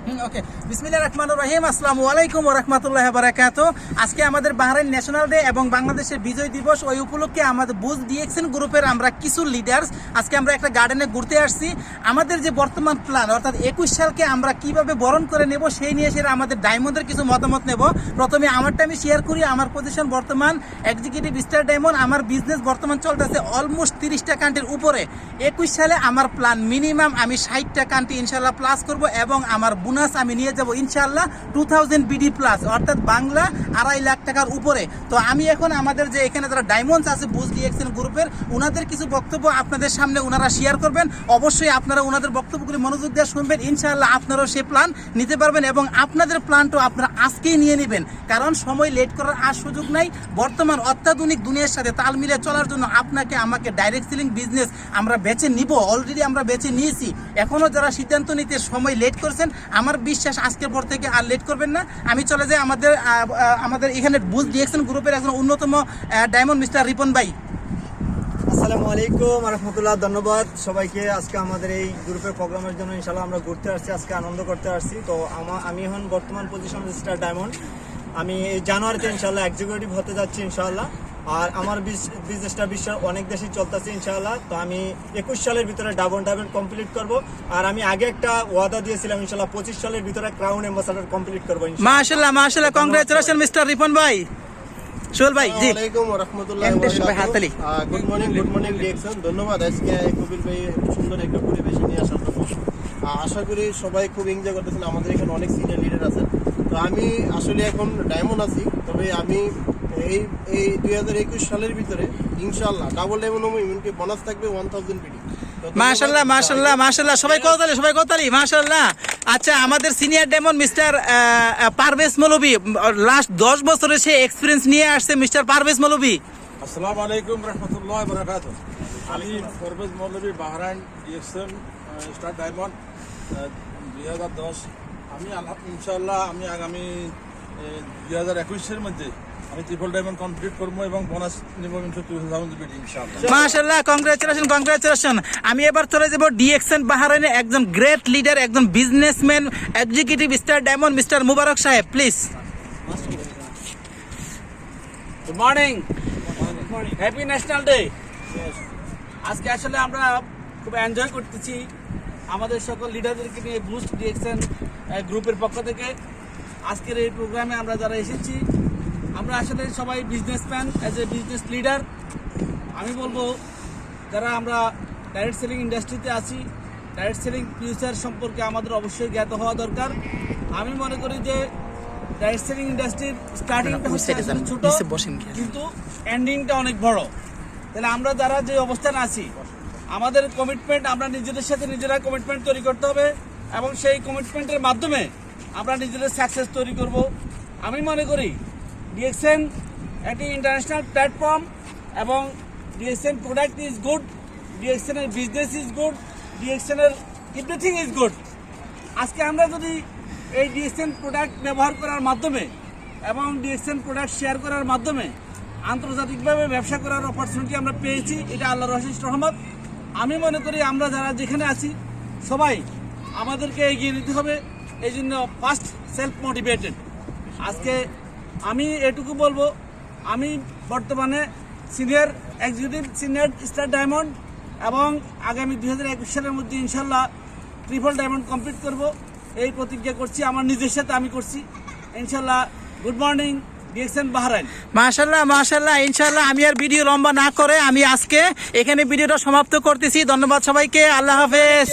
ওকে, বিসমিল্লাহির রহমানির রহিম। আসসালামু আলাইকুম ওয়া রাহমাতুল্লাহি ওয়া বারাকাতুহু। আজকে আমাদের বাহরাইন ন্যাশনাল ডে এবং বাংলাদেশের বিজয় দিবস, ওই উপলক্ষে আমাদের বুজ ডিএক্সএন গ্রুপের আমরা কিছু লিডার্স আজকে আমরা একটা গার্ডেনে ঘুরতে আসছি। আমাদের যে বর্তমান প্ল্যান অর্থাৎ 21 সালকে আমরা কিভাবে বরণ করে নেব সেই নিয়ে সেটা আমাদের ডায়মন্ডের কিছু মতামত নেব। প্রথমে আমারটা আমি শেয়ার করি। আমার পজিশন বর্তমান এক্সিকিউটিভ স্টার ডায়মন্ড। আমার বিজনেস বর্তমান চলতেছে অলমোস্ট 30টা কান্ট্রির উপরে। 21 সালে আমার প্ল্যান মিনিমাম আমি 60টা কান্ট্রি ইনশাল্লাহ প্লাস করব এবং আমার বোনাস আমি নিয়ে যাব ইনশাআল্লাহ 2000 বিডি প্লাস, অর্থাৎ বাংলা 2.5 লাখ টাকার উপরে। তো আমি এখন আমাদের যে এখানে যারা ডায়মন্ডস আছে বুজ ডিএক্সএন গ্রুপের, ওনাদের কিছু বক্তব্য আপনাদের সামনে ওনারা শেয়ার করবেন। অবশ্যই আপনারা ওনাদের বক্তব্যগুলি মনোযোগ দিয়ে শুনবেন। ইনশাআল্লাহ আপনারাও সেই প্ল্যান নিতে পারবেন এবং আপনাদের প্ল্যানটাও আপনারা আজকেই নিয়ে নেবেন, কারণ সময় লেট করার আর সুযোগ নাই। বর্তমান অত্যাধুনিক দুনিয়ার সাথে তাল মিলিয়ে চলার জন্য আপনাকে আমাকে ডাইরেক্ট সেলিং বিজনেস আমরা বেছে নিব, অলরেডি আমরা বেছে নিয়েছি। এখনও যারা সিদ্ধান্ত নিতে সময় লেট করছেন, আমার বিশ্বাস আজকের পর থেকে আর লেট করবেন না। আমি চলে যাই আমাদের এখানে বুজ ডিএক্সএন গ্রুপের একজন অন্যতম ডায়মন্ড মিস্টার রিপন ভাই। আসসালামু আলাইকুম রহমতুল্লাহ। ধন্যবাদ সবাইকে আজকে আমাদের এই গ্রুপের প্রোগ্রামের জন্য। ইনশাল্লাহ আমরা ঘুরতে আসছি, আজকে আনন্দ করতে আসছি। তো আমি এখন বর্তমান পজিশন স্টার ডায়মন্ড। আমি এই জানুয়ারিতে ইনশাল্লাহ এক্সিকিউটিভ হতে যাচ্ছি ইনশাল্লাহ। আর আমার বিজনেসটা বিশ্বের অনেক দেশেই চলতেছে ইনশাআল্লাহ। তো আমি 21 সালের ভিতরে ডায়মন্ড কমপ্লিট করব। আর আমি আগে একটা ওয়াদা দিয়েছিলাম ইনশাআল্লাহ 25 সালের ভিতরে ক্রাউন অ্যাম্বাসাডর কমপ্লিট করব ইনশাআল্লাহ। মাশাআল্লাহ মাশাআল্লাহ, কংগ্রাচুলেশন মিস্টার রিপন ভাই। সোহেল ভাই জি, আসসালামু আলাইকুম ওয়া রাহমাতুল্লাহি ওয়া বারাকাতুহু। Good morning DXN. ধন্যবাদ আজকে কবির ভাই সুন্দর একটা পরিবেশে নিয়ে আসার জন্য। আশা করি সবাই খুব এনজয় করতেছেন। আমাদের এখানে অনেক সিনিয়র লিডার আছেন। তো আমি আসলে এখন ডায়মন্ড আছি, তবে আমি এই 2021 সালের ভিতরে ইনশাআল্লাহ ডাবল ডায়মন্ড ইমিউনিটি বোনাস থাকবে 1000 বিডি। মাশাআল্লাহ মাশাআল্লাহ মাশাআল্লাহ, সবাই কতালি মাশাআল্লাহ। আচ্ছা, আমাদের সিনিয়র ডায়মন্ড মিস্টার পারভেজ মৌলভী, লাস্ট 10 বছরে সে এক্সপিরিয়েন্স নিয়ে আসছে। মিস্টার পারভেজ মৌলভী, আসসালামু আলাইকুম রহমতুল্লাহ বারাকাতুহু। আমি পারভেজ মৌলভী, বাহরাইন ডিএক্সএন স্টার ডায়মন্ড 2010। আমি ইনশাআল্লাহ আমি আগামী 2021-এর মধ্যে আমি ট্রিপল ডায়মন্ড কমপ্লিট করবো এবং বোনাস নেব ইনশাআল্লাহ। মাশাআল্লাহ, কংগ্রাচুলেশন। আমি এবার চলে যাব ডিএক্সএন বাহরাইনের একজন গ্রেট লিডার, একজন businessman, executive star diamond mister Mubarak সাহেব, please. Good morning, happy national day. আজকে আসলে আমরা খুব এনজয় করতেছি আমাদের সকল লিডারদেরকে নিয়ে বুস্ট ডিএক্সএন গ্রুপের পক্ষ থেকে। আজকের এই প্রোগ্রামে আমরা যারা এসেছি, আমরা আসলে সবাই businessman, as a business leader. আমি বলবো যারা আমরা ডাইরেক্ট সেলিং ইন্ডাস্ট্রিতে আছি, ডাইরেক্ট সেলিং ফিউচার সম্পর্কে আমাদের অবশ্যই জ্ঞাত হওয়া দরকার। আমি মনে করি যে ডাইরেক্ট সেলিং ইন্ডাস্ট্রির স্টার্টিংটা হচ্ছে ছোট, কিন্তু এন্ডিংটা অনেক বড়। তাহলে আমরা যারা যে অবস্থানে আছি, আমাদের কমিটমেন্ট, আমরা নিজেদের সাথে নিজেরা কমিটমেন্ট তৈরি করতে হবে এবং সেই কমিটমেন্টের মাধ্যমে আমরা নিজেদের সাকসেস তৈরি করব। আমি মনে করি ডিএক্সএন একটি ইন্টারন্যাশনাল প্ল্যাটফর্ম এবং ডিএক্সএন প্রোডাক্ট ইজ গুড, ডিএক্সএনের বিজনেস ইজ গুড, ডিএক্সএনের এভরিথিং ইজ গুড। আজকে আমরা যদি এই ডিএক্সএন প্রোডাক্ট ব্যবহার করার মাধ্যমে এবং ডিএক্সএন প্রোডাক্ট শেয়ার করার মাধ্যমে আন্তর্জাতিকভাবে ব্যবসা করার অপরচুনিটি আমরা পেয়েছি, এটা আল্লাহর অশেষ রহমত। আমি মনে করি আমরা যারা যেখানে আছি সবাই আমাদেরকে এগিয়ে নিতে হবে। এই জন্য ফার্স্ট সেলফ মোটিভেটেড। আজকে আমি এটুকু বলবো, আমি বর্তমানে senior executive senior star diamond এবং আগামী 2021 সালের মধ্যে ইনশাল্লাহ ট্রিপল ডায়মন্ড কমপ্লিট করব, এই প্রতিজ্ঞা করছি। আমার নিজের সাথে আমি করছি ইনশাল্লাহ। Good morning DXN Bahrain. মাশাআল্লাহ মাশাআল্লাহ, ইনশাআল্লাহ আমি আর ভিডিও লম্বা না করে আমি আজকে এখানে ভিডিওটা সমাপ্ত করতেছি। ধন্যবাদ সবাইকে, আল্লাহ হাফেজ।